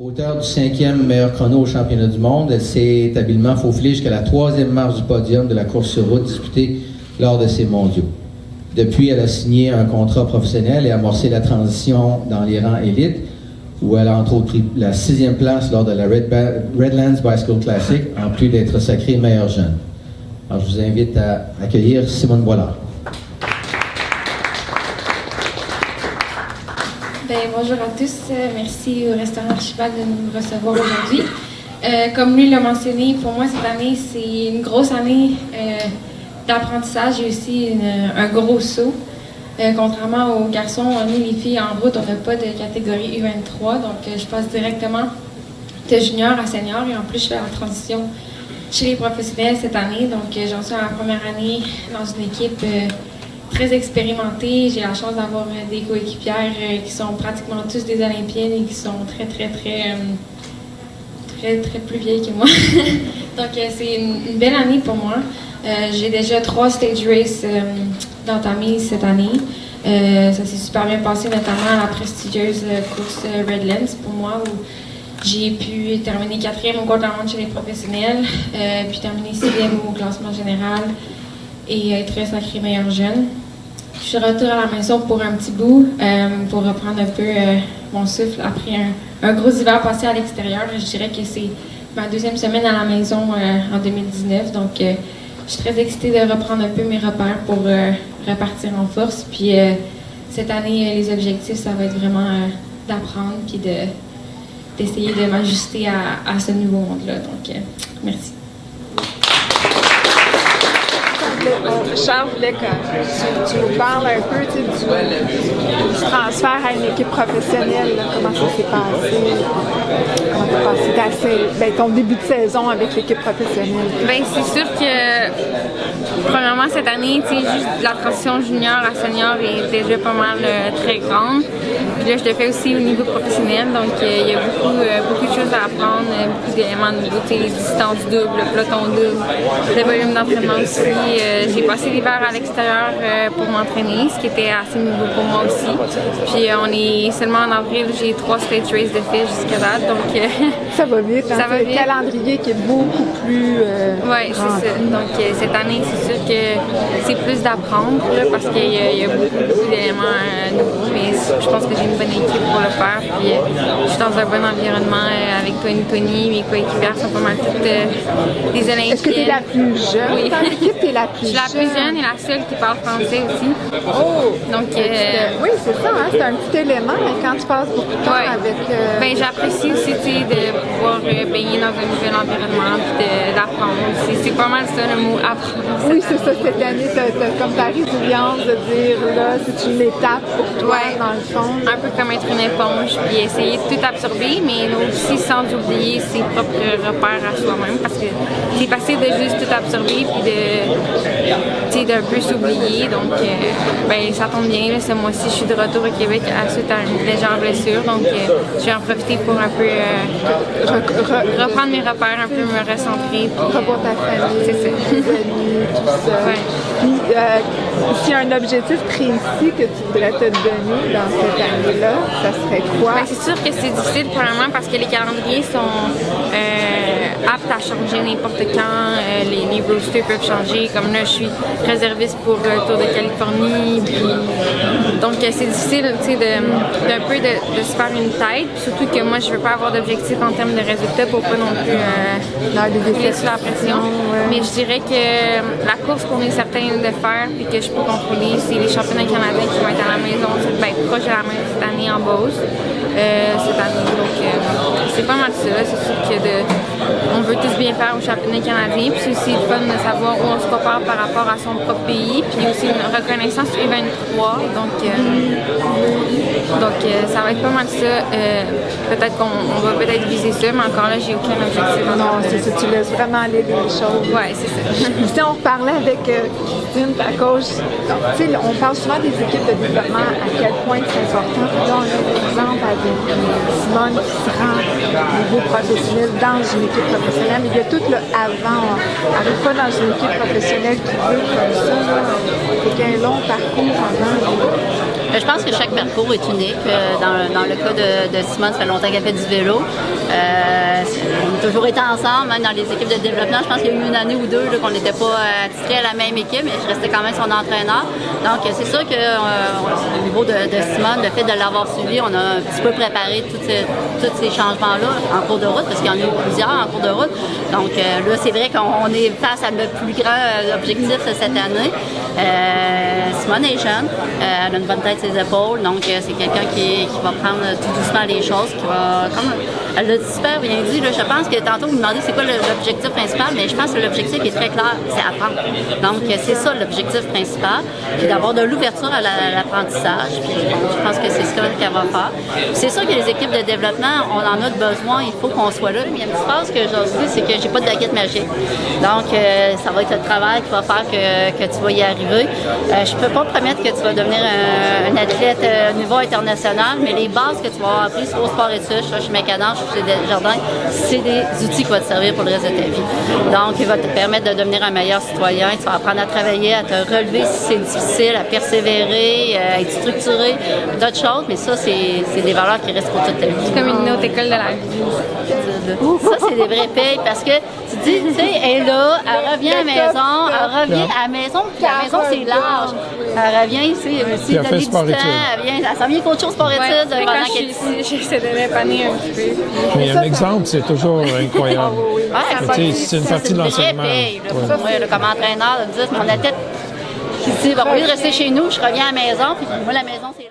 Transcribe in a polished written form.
Auteur du 5e meilleur chrono au championnat du monde, elle s'est habilement faufilée jusqu'à la 3e marche du podium de la course sur route disputée lors de ces mondiaux. Depuis, elle a signé un contrat professionnel et amorcé la transition dans les rangs élites, où elle a entre autres pris la 6e place lors de la Redlands Bicycle Classic, en plus d'être sacrée meilleure jeune. Alors, je vous invite à accueillir Simone Boilard. Bonjour à tous. Merci au restaurant Archival de nous recevoir aujourd'hui. Comme lui l'a mentionné, pour moi, cette année, c'est une grosse année d'apprentissage et aussi un gros saut. Contrairement aux garçons, nous, les filles, en route, on n'a pas de catégorie U23. Donc, je passe directement de junior à senior et en plus, je fais la transition chez les professionnels cette année. Donc, j'en suis à ma première année dans une équipe très expérimentée. J'ai la chance d'avoir des coéquipières qui sont pratiquement tous des Olympiennes et qui sont très plus vieilles que moi. Donc, c'est une belle année pour moi. J'ai déjà 3 stage races d'entamées cette année. Ça s'est super bien passé, notamment à la prestigieuse course Redlands pour moi, où j'ai pu terminer 4e au contre-la-montre chez les professionnels, puis terminer 6e au classement général et être sacrée meilleure jeune. Je suis de retour à la maison pour un petit bout, pour reprendre un peu mon souffle après un gros hiver passé à l'extérieur. Je dirais que c'est ma 2e semaine à la maison en 2019, donc je suis très excitée de reprendre un peu mes repères pour repartir en force. Puis cette année, les objectifs, ça va être vraiment d'apprendre puis d'essayer de m'ajuster à ce nouveau monde-là. Donc, merci. Charles voulait que tu nous parles un peu du transfert à une équipe professionnelle, là, comment ça s'est passé, ton début de saison avec l'équipe professionnelle. Bien, c'est sûr que, premièrement, cette année, juste la transition junior à senior est déjà pas mal très grande. Puis là, je le fais aussi au niveau professionnel, donc il y a beaucoup de choses à apprendre, beaucoup d'éléments nouveaux, les distances doubles, le peloton double, le volume d'entraînement aussi. J'ai passé l'hiver à l'extérieur pour m'entraîner, ce qui était assez nouveau pour moi aussi. Puis on est seulement en avril, j'ai 3 stage races de fait jusqu'à date, donc ça va vite. Ça va vite. Le calendrier qui est beaucoup plus oui, c'est ça. Donc cette année, c'est sûr que c'est plus d'apprendre parce qu'il y a beaucoup d'éléments nouveaux, mais je pense que j'ai une bonne équipe pour le faire. Puis je suis dans un bon environnement avec Tony. Mes coéquipières sont pas mal toutes des Olympiennes. Est-ce que tu es la plus jeune? Oui. Dans l'équipe, tu es la plus jeune? Je suis la plus jeune et la seule qui parle français aussi. Oh! Donc, oui, c'est ça, hein? C'est un petit élément quand tu passes beaucoup de temps avec... Ben, j'apprécie aussi de pouvoir baigner dans un nouvel environnement et d'apprendre. C'est pas mal ça le mot apprendre. Oui, c'est ça, cette année, t'as comme ta résilience de dire, là, c'est une étape pour toi, dans le fond. Un peu comme être une éponge, puis essayer de tout absorber, mais aussi sans oublier ses propres repères à soi-même, parce que c'est facile de juste tout absorber, puis d'un peu s'oublier. Donc, ben, ça tombe bien, là, ce mois-ci, je suis de retour au Québec suite à une légère blessure, donc je vais en profiter pour un peu reprendre mes repères, un peu me recentrer. Revoir ta famille, c'est ça. tes amis, tout ça. Ouais. Puis, s'il y a un objectif précis que tu voudrais te donner dans cette année-là, ça serait quoi? Ben, c'est sûr que c'est difficile, premièrement, parce que les calendriers sont aptes à changer n'importe quand. Les roosters peuvent changer. Comme là, je suis réserviste pour le Tour de Californie. Puis, donc, c'est difficile d'un peu de se faire une tête. Puis surtout que moi, je veux pas avoir d'objectif en termes de résultats pour pas non plus laisser la pression. Mais je dirais que la course qu'on est certain de faire et que je peux contrôler, c'est les championnats canadiens qui vont être à la maison, proche de la maison cette année en Beauce. Cette année. Donc, c'est pas mal ça. C'est sûr que on veut tous bien faire au championnat canadien. Puis c'est aussi le fun de savoir où on se compare par rapport à son propre pays. Puis aussi une reconnaissance U23. Donc, ça va être pas mal ça. Peut-être qu'on va peut-être viser ça, mais encore là, j'ai aucun objectif. Non, c'est ça. Tu laisses vraiment aller les choses. Oui, c'est ça. Si on reparlait avec Christine, ta coach, on parle souvent des équipes de développement, à quel point c'est important. Puis là, on a l'exemple avec Simone qui se rend au niveau professionnel dans une équipe professionnelle. Mais il y a tout le avant. On n'arrive pas dans une équipe professionnelle qui veut comme ça. Il faut qu'il y ait un long parcours avant. Je pense que chaque parcours est unique. Dans le cas de Simone, ça fait longtemps qu'elle fait du vélo. On a toujours été ensemble, même dans les équipes de développement. Je pense qu'il y a eu une année ou deux qu'on n'était pas attitrés à la même équipe, mais je restais quand même son entraîneur. Donc, c'est sûr qu'au niveau de Simone, le fait de l'avoir suivi, on a un petit peu préparé tous ces changements-là en cours de route, parce qu'il y en a eu plusieurs en cours de route. Donc, là, c'est vrai qu'on est face à notre plus grand objectif cette année. Simone est jeune, elle a une bonne tête sur ses épaules, donc c'est quelqu'un qui va prendre tout doucement les choses, qui va, comme elle l'a super bien dit, là, je pense que tantôt vous me demandez c'est quoi l'objectif principal, mais je pense que l'objectif est très clair, c'est apprendre. Donc c'est ça l'objectif principal, puis d'avoir de l'ouverture à l'apprentissage, puis je pense que c'est ce qu'elle va faire. C'est sûr que les équipes de développement, on en a besoin, il faut qu'on soit là. Il y a une petite phrase que j'ai dit, c'est que j'ai pas de baguette magique. Donc ça va être le travail qui va faire que tu vas y arriver. Je peux pas te promettre que tu vas devenir un athlète au niveau international, mais les bases que tu vas avoir apprises au sport-études, chez Mécadence, chez Desjardins, c'est des outils qui vont te servir pour le reste de ta vie. Donc, il va te permettre de devenir un meilleur citoyen. Tu vas apprendre à travailler, à te relever si c'est difficile, à persévérer, à être structuré, d'autres choses, mais ça, c'est des valeurs qui restent pour toute ta vie. C'est comme une autre école de la vie. Ça, c'est des vrais payes parce que tu dis, tu sais, elle est là, elle revient à la maison, elle revient à la maison, puis la maison, c'est large. Elle revient ici, aussi, donner du temps, elle s'en vient qu'autre chose sport-études pendant qu'elle est ici. J'essaie de m'épanouir un petit peu. Mais un exemple, c'est toujours incroyable. C'est une partie de l'enseignement. Moi, comme entraîneur, de dire, mon athlète qui dit, au lieu de rester chez nous, je reviens à la maison, puis moi, la maison, c'est